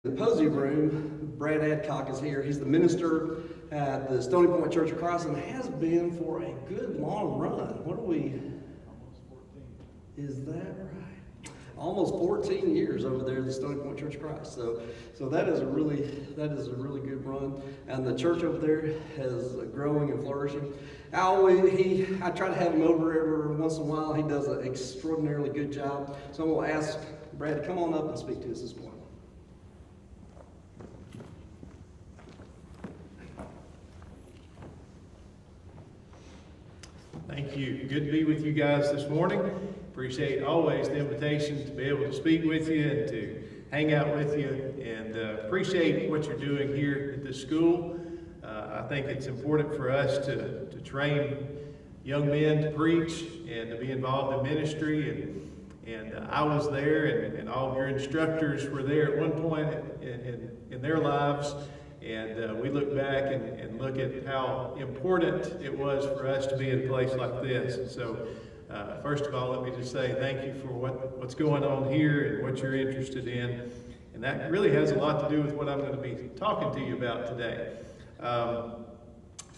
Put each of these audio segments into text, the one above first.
The Posey room, Brad Adcock is here. He's the minister at the Stony Point Church of Christ and has been for a good long run. What are we? Almost 14. Is that right? Almost 14 years over there at the Stony Point Church of Christ. So that is a really good run. And the church over there is growing and flourishing. I try to have him over every once in a while. He does an extraordinarily good job. So I'm going to ask Brad to come on up and speak to us this morning. Thank you. Good to be with you guys this morning. Appreciate always the invitation to be able to speak with you and to hang out with you, and appreciate what you're doing here at this school. I think it's important for us to train young men to preach and to be involved in ministry, and I was there, and all of your instructors were there at one point in their lives. And we look back and look at how important it was for us to be in a place like this. And so, first of all, let me just say thank you for what's going on here and what you're interested in. And that really has a lot to do with what I'm going to be talking to you about today.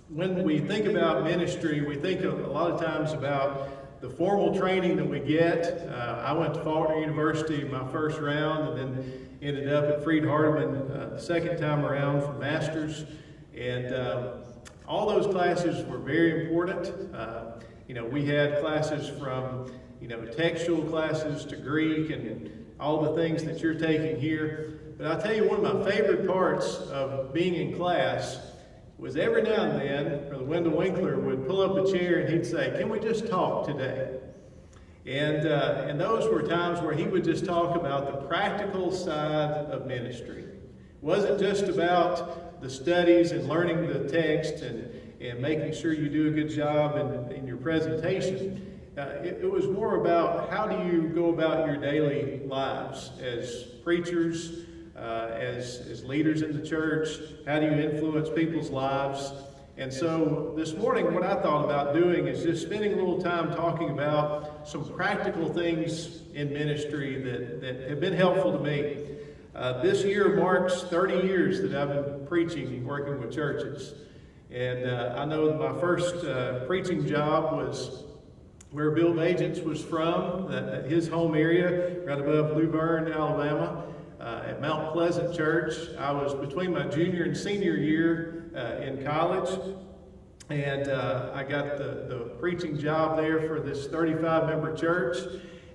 When we think about ministry, we think a lot of times about the formal training that we get. I went to Faulkner University my first round, and then ended up at Freed-Hardeman the second time around for master's, and all those classes were very important. We had classes from textual classes to Greek and all the things that you're taking here. But I'll tell you, one of my favorite parts of being in class was every now and then, Brother Wendell Winkler would pull up a chair and he'd say, "Can we just talk today?" And those were times where he would just talk about the practical side of ministry. It wasn't just about the studies and learning the text and making sure you do a good job in your presentation. It was more about how do you go about your daily lives as preachers, as leaders in the church. How do you influence people's lives? And so this morning, what I thought about doing is just spending a little time talking about some practical things in ministry that have been helpful to me. This year marks 30 years that I've been preaching and working with churches. And I know that my first preaching job was where Bill Bagents was from, his home area, right above Luverne, Alabama, at Mount Pleasant Church. I was between my junior and senior year in college, and I got the preaching job there for this 35-member church,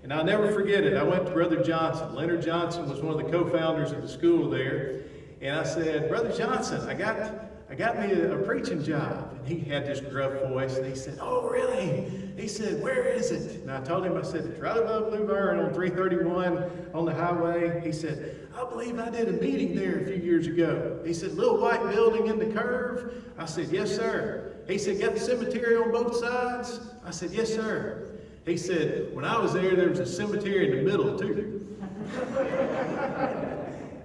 and I'll never forget it. I went to Brother Johnson. Leonard Johnson was one of the co-founders of the school there, and I said, "Brother Johnson, I got me a preaching job." And he had this gruff voice, and he said, "Oh, really?" He said, "Where is it?" And I told him, I said, "It's right above Luverne on 331 on the highway." He said, "I believe I did a meeting there a few years ago." He said, "Little white building in the curve?" I said, "Yes, sir." He said, "Got the cemetery on both sides?" I said, "Yes, sir." He said, "When I was there was a cemetery in the middle, too."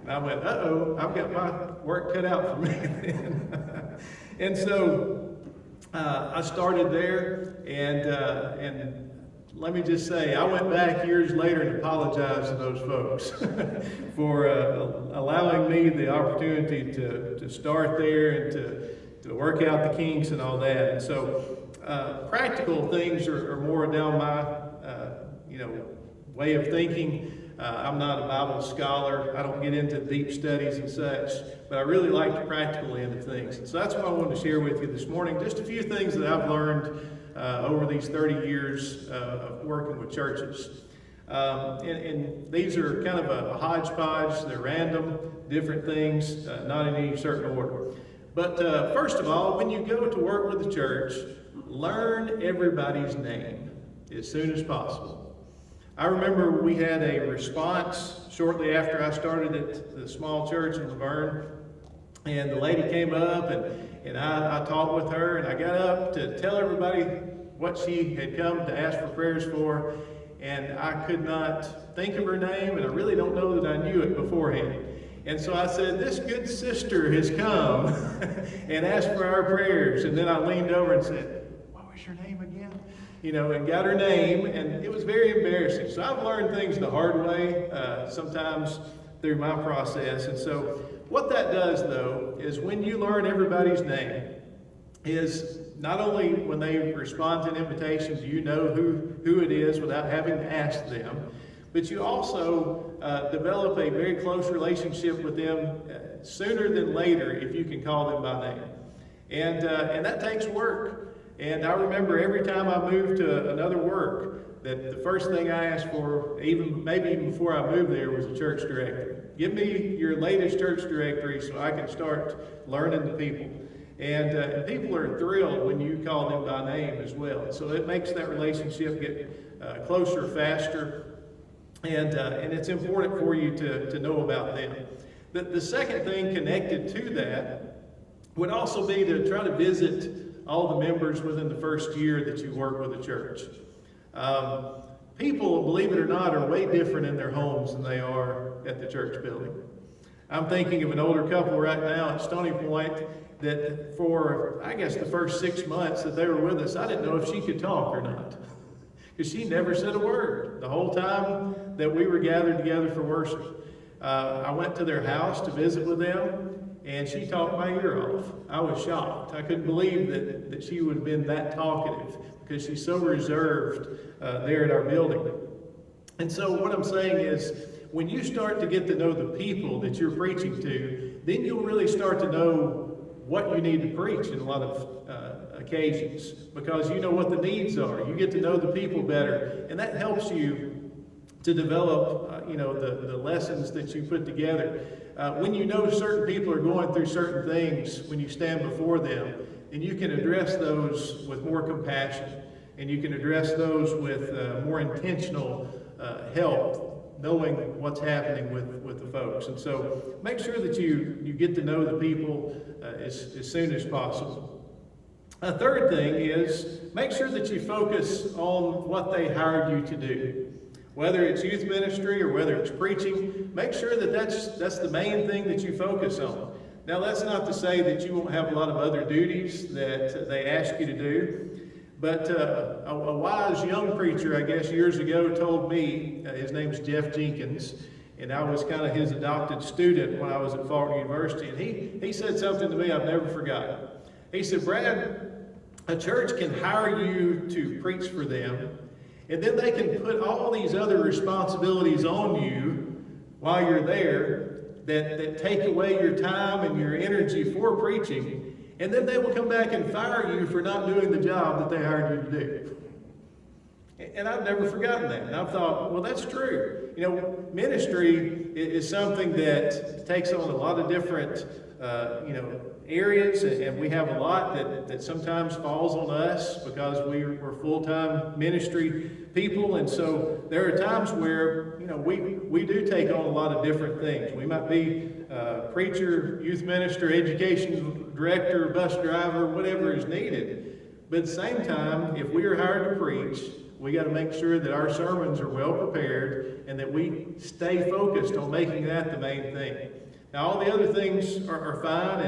And I went, uh-oh, I've got my work cut out for me then. And so I started there, and let me just say, I went back years later and apologized to those folks for allowing me the opportunity to start there and to work out the kinks and all that. And so practical things are more down my way of thinking. I'm not a Bible scholar. I don't get into deep studies and such, but I really like the practical end of things. And so that's what I wanted to share with you this morning. Just a few things that I've learned over these 30 years of working with churches. And these are kind of a hodgepodge. They're random, different things, not in any certain order. But first of all, when you go to work with the church, learn everybody's name as soon as possible. I remember we had a response shortly after I started at the small church in Laverne, and the lady came up, and I talked with her, and I got up to tell everybody what she had come to ask for prayers for, and I could not think of her name, and I really don't know that I knew it beforehand. And so I said, "This good sister has come and asked for our prayers." And then I leaned over and said, "What was your name again?" And got her name, and it was very embarrassing. So I've learned things the hard way. Sometimes through my process. And so what that does, though, is when you learn everybody's name, is not only when they respond to an invitation, do you know who it is without having to ask them, but you also develop a very close relationship with them sooner than later if you can call them by name. And that takes work. And I remember every time I moved to another work, that the first thing I asked for, maybe even before I moved there, was a church directory. Give me your latest church directory so I can start learning the people. And people are thrilled when you call them by name as well. So it makes that relationship get closer faster. And it's important for you to know about them. The second thing connected to that would also be to try to visit all the members within the first year that you work with the church. People, believe it or not, are way different in their homes than they are at the church building. I'm thinking of an older couple right now at Stony Point that for, I guess, the first 6 months that they were with us, I didn't know if she could talk or not. Because she never said a word the whole time that we were gathered together for worship. I went to their house to visit with them, and she talked my ear off. I was shocked. I couldn't believe that she would have been that talkative, because she's so reserved there at our building. And so what I'm saying is, when you start to get to know the people that you're preaching to, then you'll really start to know what you need to preach in a lot of occasions, because you know what the needs are. You get to know the people better, and that helps you to develop the lessons that you put together. When you know certain people are going through certain things, when you stand before them, then you can address those with more compassion, and you can address those with more intentional help, knowing what's happening with the folks. And so make sure that you get to know the people as soon as possible. A third thing is make sure that you focus on what they hired you to do. Whether it's youth ministry or whether it's preaching, make sure that that's the main thing that you focus on. Now, that's not to say that you won't have a lot of other duties that they ask you to do, but a wise young preacher, I guess, years ago told me, his name's Jeff Jenkins, and I was kind of his adopted student when I was at Faulkner University, and he said something to me I've never forgotten. He said, "Brad, a church can hire you to preach for them, and then they can put all these other responsibilities on you while you're there that take away your time and your energy for preaching, and then they will come back and fire you for not doing the job that they hired you to do." And I've never forgotten that. And I've thought, well, that's true. Ministry is something that takes on a lot of different areas, and we have a lot that sometimes falls on us because we're full-time ministry people. And so there are times where we do take on a lot of different things. We might be preacher, youth minister, education director, bus driver, whatever is needed. But at the same time, if we are hired to preach, we got to make sure that our sermons are well prepared and that we stay focused on making that the main thing. Now, all the other things are fine,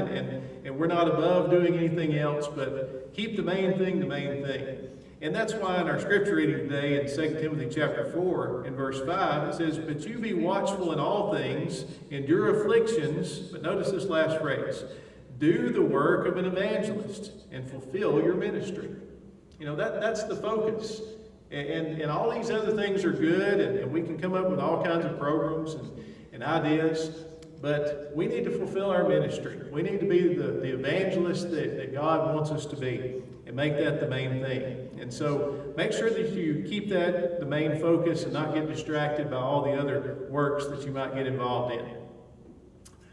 and we're not above doing anything else, but keep the main thing the main thing. And that's why in our scripture reading today in 2 Timothy chapter 4 and verse 5, it says, "But you be watchful in all things, endure afflictions," but notice this last phrase, "do the work of an evangelist and fulfill your ministry." That's the focus. And all these other things are good, and we can come up with all kinds of programs and ideas, but we need to fulfill our ministry. We need to be the evangelist that God wants us to be, and make that the main thing. And so make sure that you keep that the main focus and not get distracted by all the other works that you might get involved in.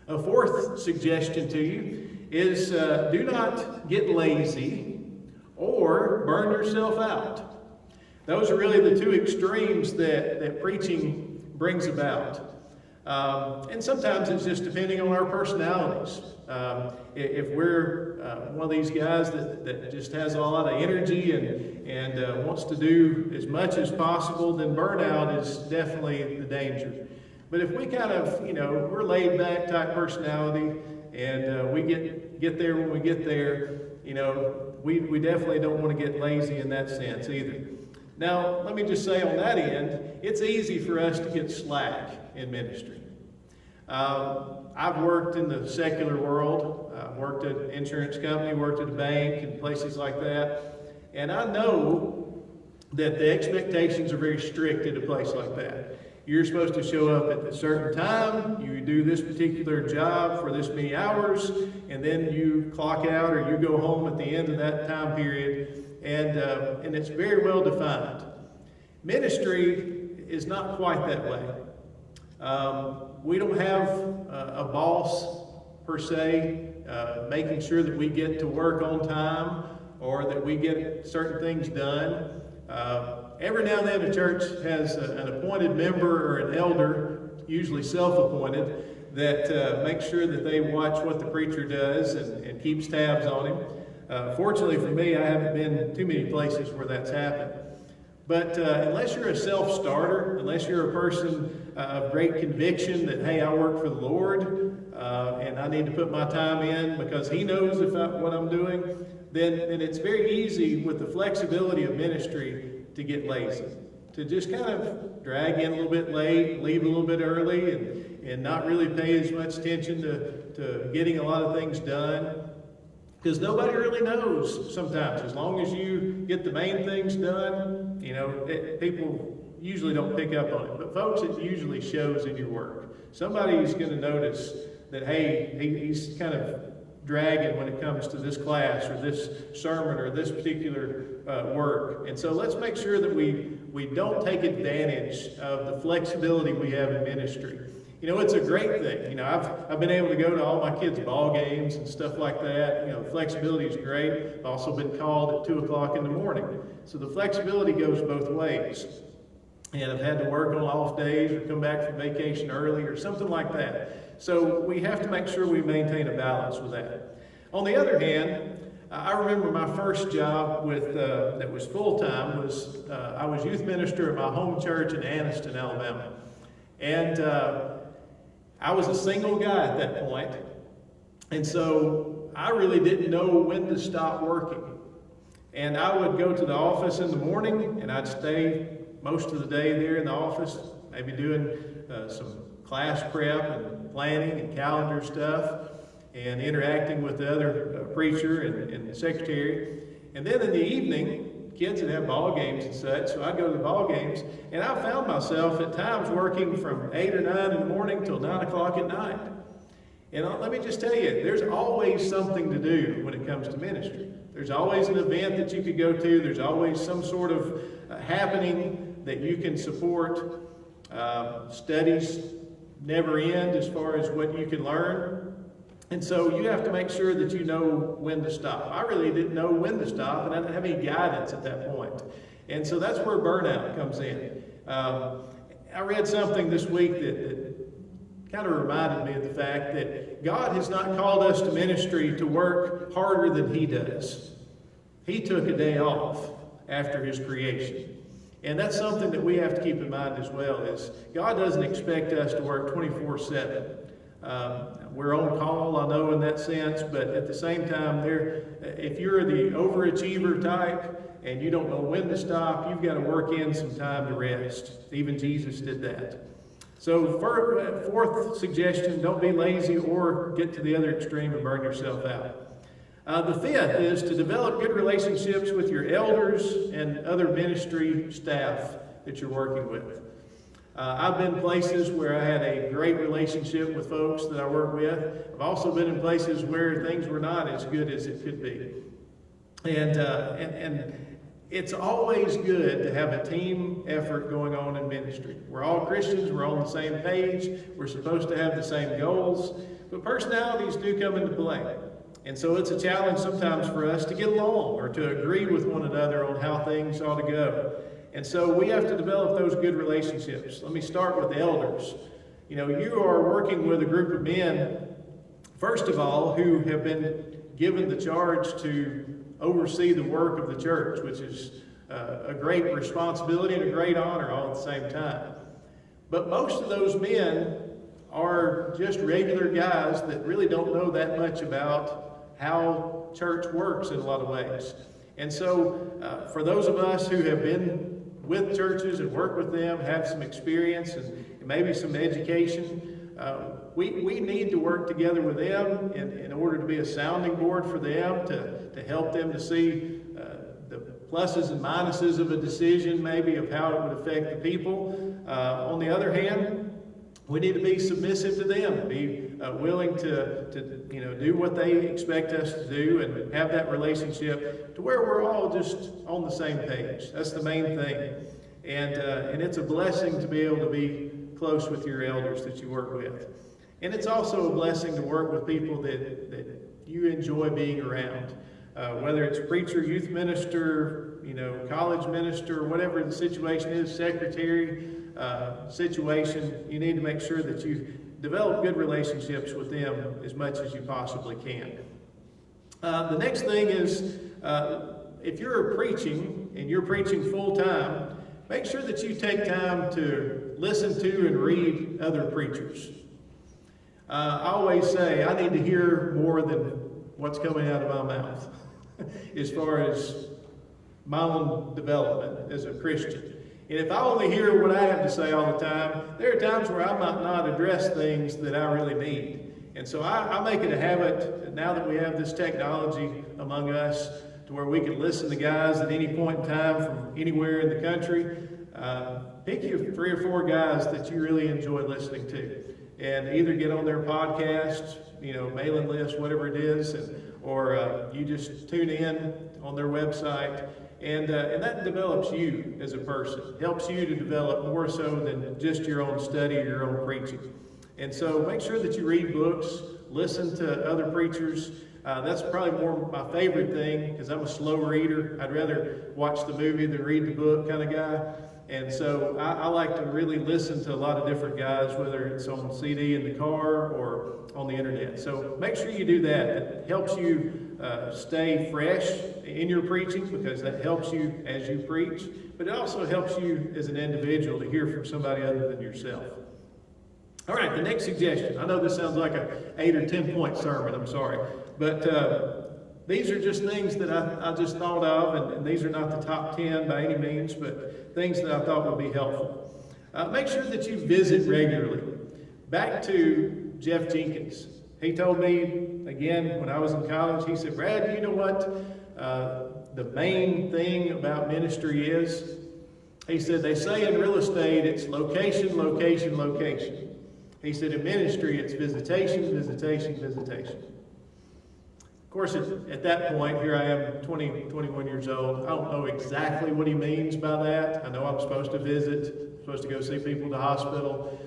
A fourth suggestion to you is do not get lazy or burn yourself out. Those are really the two extremes that preaching brings about. And sometimes it's just depending on our personalities. If we're one of these guys that just has a lot of energy and wants to do as much as possible, then burnout is definitely the danger. But if we kind of, we're laid back type personality, and we get there when we get there, we definitely don't want to get lazy in that sense either. Now, let me just say on that end, it's easy for us to get slack in ministry. I've worked in the secular world. I've worked at an insurance company, worked at a bank, and places like that. And I know that the expectations are very strict at a place like that. You're supposed to show up at a certain time, you do this particular job for this many hours, and then you clock out or you go home at the end of that time period, and it's very well defined. Ministry is not quite that way. We don't have a boss per se making sure that we get to work on time or that we get certain things done. Every now and then a church has an appointed member or an elder, usually self-appointed, that makes sure that they watch what the preacher does and keeps tabs on him. Fortunately for me, I haven't been too many places where that's happened. But unless you're a self-starter, unless you're a person of great conviction that, hey, I work for the Lord and I need to put my time in because He knows what I'm doing, then it's very easy with the flexibility of ministry to get lazy, to just kind of drag in a little bit late, leave a little bit early, and not really pay as much attention to getting a lot of things done. Because nobody really knows sometimes. As long as you get the main things done, people usually don't pick up on it. But folks, it usually shows in your work. Somebody's going to notice that, hey, he's kind of dragging when it comes to this class or this sermon or this particular work. And so let's make sure that we don't take advantage of the flexibility we have in ministry. It's a great thing. I've been able to go to all my kids' ball games and stuff like that. Flexibility is great. I've also been called at 2 o'clock in the morning. So the flexibility goes both ways. And I've had to work on off days or come back from vacation early or something like that. So we have to make sure we maintain a balance with that. On the other hand, I remember my first job that was full-time was I was youth minister at my home church in Anniston, Alabama. And I was a single guy at that point. And so I really didn't know when to stop working. And I would go to the office in the morning and I'd stay most of the day there in the office, maybe doing some class prep and planning and calendar stuff and interacting with the other preacher and the secretary. And then in the evening, kids would have ball games and such, so I'd go to the ball games, and I found myself at times working from 8 or 9 in the morning till 9 o'clock at night. And let me just tell you, there's always something to do when it comes to ministry. There's always an event that you could go to. There's always some sort of happening that you can support. Studies never end as far as what you can learn. And so you have to make sure that you know when to stop. I really didn't know when to stop, and I didn't have any guidance at that point. And so that's where burnout comes in. I read something this week that kind of reminded me of the fact that God has not called us to ministry to work harder than He does. He took a day off after His creation. And that's something that we have to keep in mind as well, is God doesn't expect us to work 24/7. We're on call, I know, in that sense, but at the same time, if you're the overachiever type and you don't know when to stop, you've got to work in some time to rest. Even Jesus did that. So fourth suggestion, don't be lazy or get to the other extreme and burn yourself out. The fifth is to develop good relationships with your elders and other ministry staff that you're working with. I've been places where I had a great relationship with folks that I work with. I've also been in places where things were not as good as it could be. And it's always good to have a team effort going on in ministry. We're all Christians, we're on the same page, we're supposed to have the same goals, but personalities do come into play. And so it's a challenge sometimes for us to get along or to agree with one another on how things ought to go. And so we have to develop those good relationships. Let me start with the elders. You are working with a group of men, first of all, who have been given the charge to oversee the work of the church, which is a great responsibility and a great honor all at the same time. But most of those men are just regular guys that really don't know that much about how church works in a lot of ways. And so for those of us who have been with churches and worked with them, have some experience and maybe some education, we need to work together with them in order to be a sounding board for them, to help them to see the pluses and minuses of a decision, maybe of how it would affect the people. On the other hand, we need to be submissive to them, be willing to do what they expect us to do, and have that relationship to where we're all just on the same page. That's the main thing. And it's a blessing to be able to be close with your elders that you work with. And it's also a blessing to work with people that you enjoy being around. Whether it's preacher, youth minister, college minister, whatever the situation is, secretary situation, you need to make sure that you develop good relationships with them as much as you possibly can. The next thing is, if you're preaching and you're preaching full time, make sure that you take time to listen to and read other preachers. I always say I need to hear more than what's coming out of my mouth as far as my own development as a Christian. And if I only hear what I have to say all the time, there are times where I might not address things that I really need. And so I make it a habit, now that we have this technology among us, to where we can listen to guys at any point in time from anywhere in the country. Pick you 3 or 4 guys that you really enjoy listening to, and either get on their podcast, mailing list, whatever it is, or you just tune in on their website, and that develops you as a person, helps you to develop more so than just your own study or your own preaching. And so make sure that you read books, listen to other preachers. That's probably more my favorite thing, because I'm a slow reader. I'd rather watch the movie than read the book kind of guy. And so I like to really listen to a lot of different guys, whether it's on CD in the car or on the internet. So make sure you do that. It helps you stay fresh in your preaching, because that helps you as you preach. But it also helps you as an individual to hear from somebody other than yourself. All right, the next suggestion. I know this sounds like an 8 or 10 point sermon, I'm sorry. But these are just things that I just thought of, and these are not the top 10 by any means, but things that I thought would be helpful. Make sure that you visit regularly. Back to Jeff Jenkins. He told me, again, when I was in college, he said, "Brad, do you know what the main thing about ministry is?" He said, "They say in real estate, it's location, location, location." He said, "In ministry, it's visitation, visitation, visitation." Of course, at that point, here I am, 21 years old. I don't know exactly what he means by that. I know I'm supposed to visit, supposed to go see people in the hospital.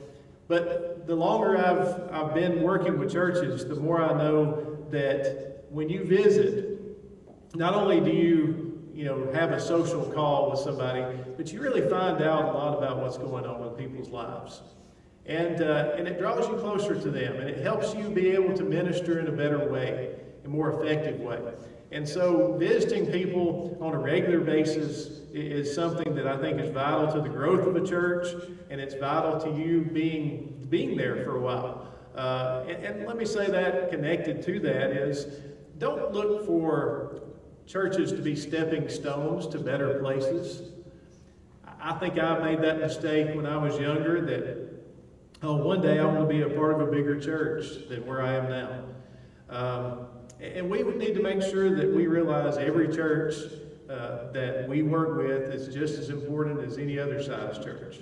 But the longer I've been working with churches, the more I know that when you visit, not only do you have a social call with somebody, but you really find out a lot about what's going on in people's lives. And it draws you closer to them, and it helps you be able to minister in a better way, a more effective way. And so visiting people on a regular basis is something that I think is vital to the growth of a church, and it's vital to you being there for a while. And let me say that connected to that is, don't look for churches to be stepping stones to better places. I think I made that mistake when I was younger, that one day I want to be a part of a bigger church than where I am now. And we would need to make sure that we realize every church that we work with is just as important as any other size church.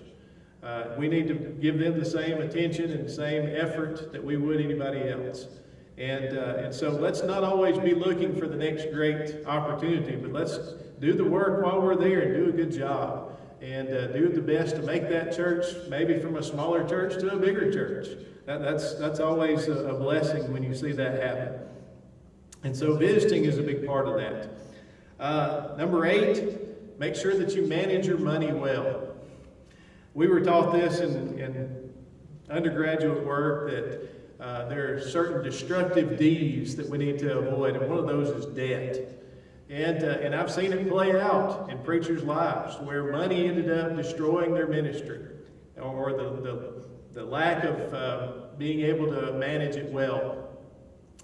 We need to give them the same attention and the same effort that we would anybody else. And so let's not always be looking for the next great opportunity, but let's do the work while we're there and do a good job. And do the best to make that church, maybe from a smaller church to a bigger church. That's always a blessing when you see that happen. And so visiting is a big part of that. Number 8, make sure that you manage your money well. We were taught this in undergraduate work, that there are certain destructive D's that we need to avoid, and one of those is debt. And I've seen it play out in preachers' lives, where money ended up destroying their ministry, or the lack of being able to manage it well.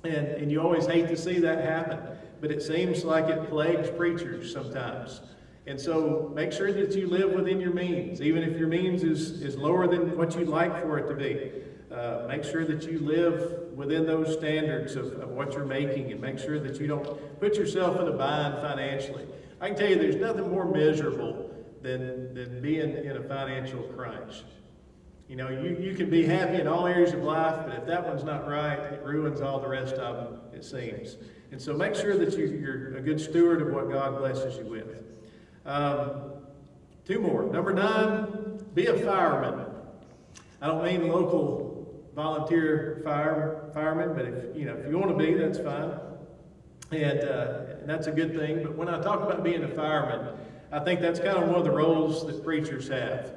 And you always hate to see that happen, but it seems like it plagues preachers sometimes. And so make sure that you live within your means, even if your means is lower than what you'd like for it to be. Make sure that you live within those standards of what you're making, and make sure that you don't put yourself in a bind financially. I can tell you there's nothing more miserable than being in a financial crunch. You know, you can be happy in all areas of life, but if that one's not right, it ruins all the rest of them, it seems. And so make sure that you're a good steward of what God blesses you with. 2 more. Number 9, be a fireman. I don't mean local volunteer fireman, but if you want to be, that's fine. And that's a good thing. But when I talk about being a fireman, I think that's kind of one of the roles that preachers have,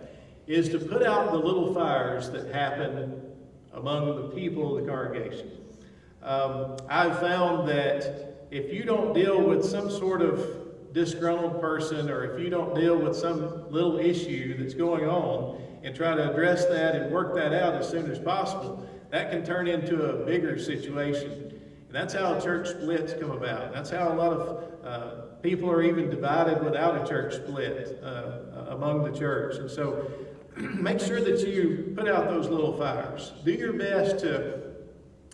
is to put out the little fires that happen among the people of the congregation. I've found that if you don't deal with some sort of disgruntled person, or if you don't deal with some little issue that's going on and try to address that and work that out as soon as possible, that can turn into a bigger situation. And that's how church splits come about. That's how a lot of people are even divided without a church split among the church. And so make sure that you put out those little fires. Do your best to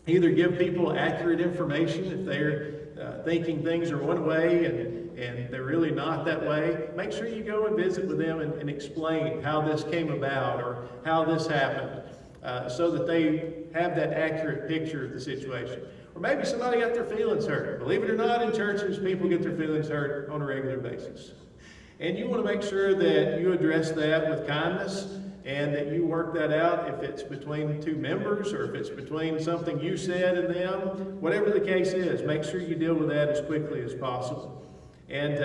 either give people accurate information if they're thinking things are one way and they're really not that way. Make sure you go and visit with them and explain how this came about or how this happened, so that they have that accurate picture of the situation. Or maybe somebody got their feelings hurt. Believe it or not, in churches, people get their feelings hurt on a regular basis. And you want to make sure that you address that with kindness, and that you work that out if it's between 2 members, or if it's between something you said and them. Whatever the case is, make sure you deal with that as quickly as possible. And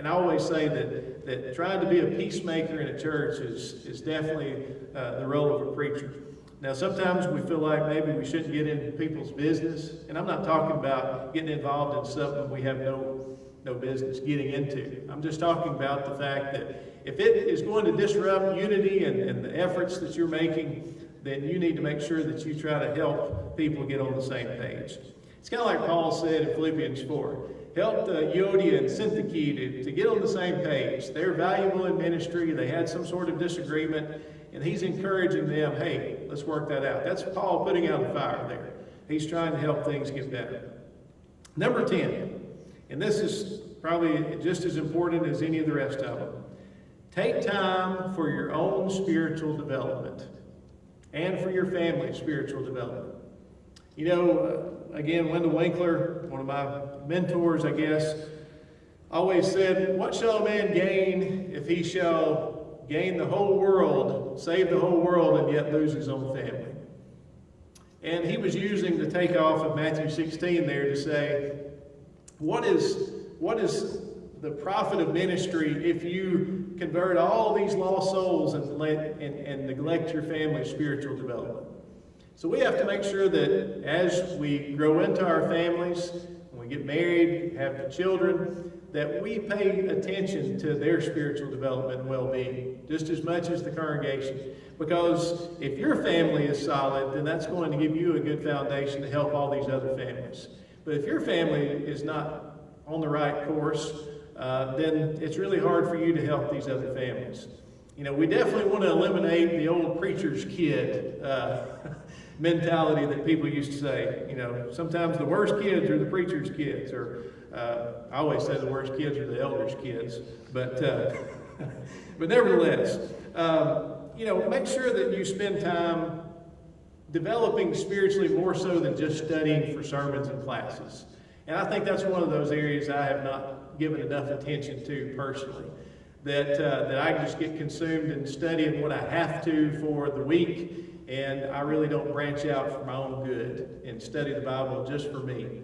I always say that trying to be a peacemaker in a church is definitely the role of a preacher. Now, sometimes we feel like maybe we shouldn't get into people's business, and I'm not talking about getting involved in something we have no business getting into. I'm just talking about the fact that if it is going to disrupt unity and the efforts that you're making, then you need to make sure that you try to help people get on the same page. It's kind of like Paul said in Philippians 4. Help Euodia and Syntyche to get on the same page. They're valuable in ministry. They had some sort of disagreement, and he's encouraging them, hey, let's work that out. That's Paul putting out a fire there. He's trying to help things get better. Number 10, and this is probably just as important as any of the rest of them. Take time for your own spiritual development and for your family's spiritual development. You know, again, Wendell Winkler, one of my mentors, I guess, always said, what shall a man gain if he shall gain the whole world, save the whole world, and yet lose his own family? And he was using the takeoff of Matthew 16 there to say, what is the profit of ministry if you convert all these lost souls and neglect your family's spiritual development? So we have to make sure that as we grow into our families, when we get married, have children, that we pay attention to their spiritual development and well-being just as much as the congregation. Because if your family is solid, then that's going to give you a good foundation to help all these other families. But if your family is not on the right course, then it's really hard for you to help these other families. You know, we definitely want to eliminate the old preacher's kid mentality that people used to say. You know, sometimes the worst kids are the preacher's kids, or I always say the worst kids are the elders' kids. But but nevertheless, you know, make sure that you spend time developing spiritually more so than just studying for sermons and classes. And I think that's one of those areas I have not given enough attention to personally. That I just get consumed in studying what I have to for the week, and I really don't branch out for my own good and study the Bible just for me,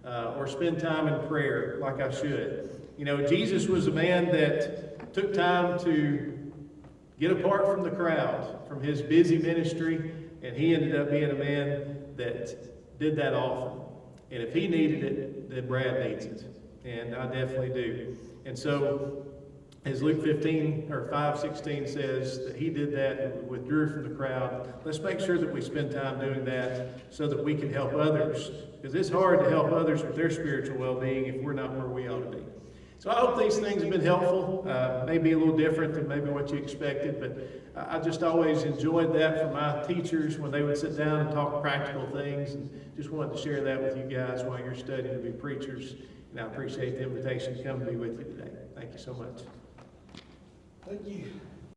or spend time in prayer like I should. You know, Jesus was a man that took time to get apart from the crowd, from his busy ministry, and he ended up being a man that did that often. And if he needed it, then Brad needs it, and I definitely do. And so, as Luke 5:16 says, that he did that and withdrew from the crowd. Let's make sure that we spend time doing that so that we can help others. Because it's hard to help others with their spiritual well-being if we're not where we ought to be. So I hope these things have been helpful. Maybe a little different than maybe what you expected, but I just always enjoyed that from my teachers when they would sit down and talk practical things, and just wanted to share that with you guys while you're studying to be preachers. And I appreciate the invitation to come be with you today. Thank you so much. Thank you.